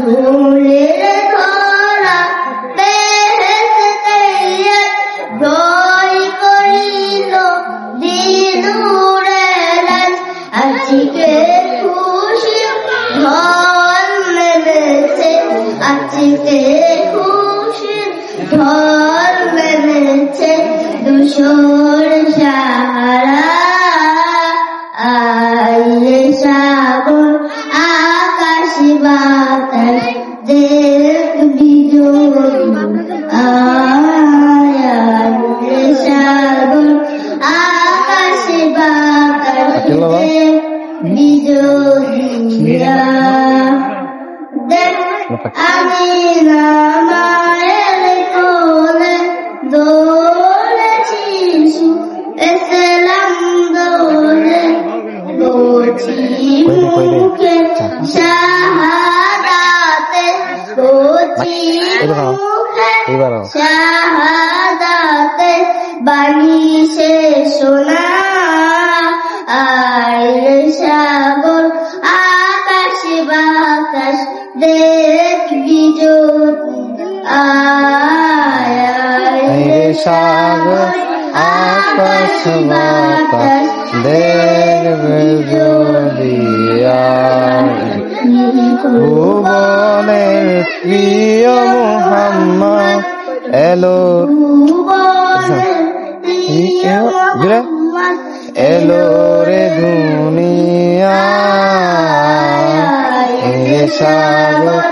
নূরের ধরা বেহেশতে জয় করিল দিন উড়েলেন আজকে খুশি ঢল মেলেছে আজকে খুশি ঢল মেলেছে দুশোর সাহারা আইলে শ্রাবণ আকাশ বাতাস দেখবি যদি আইলে শ্রাবণ আকাশ বাতাস দেখবি যদি দেখ আমি না মায়ের কোলে দোলে শিশু এসলাম দোলে বলছি মুখে শাহাদাতে বলছি মুখে শাহাদাতে বাণী শেষ না আইলে শ্রাবণ আকাশ বাতাস দেখবি যদি আইলে শ্রাবণ আকাশ বাতাস দেখবি যদি ভুবনের প্রিয় মুহাম্মদ এলো এলো রে দুনিয়া সাগর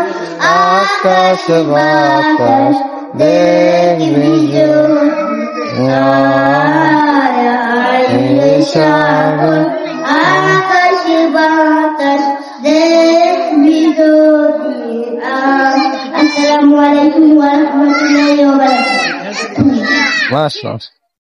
আকাশ বাতাস দেখবি সাগর আকাশ বাতাস দেখবি যদি আসসালামু আলাইকুম ওয়া রাহমাতুল্লাহি ওয়া বারাকাতুহু। মাশাআল্লাহ।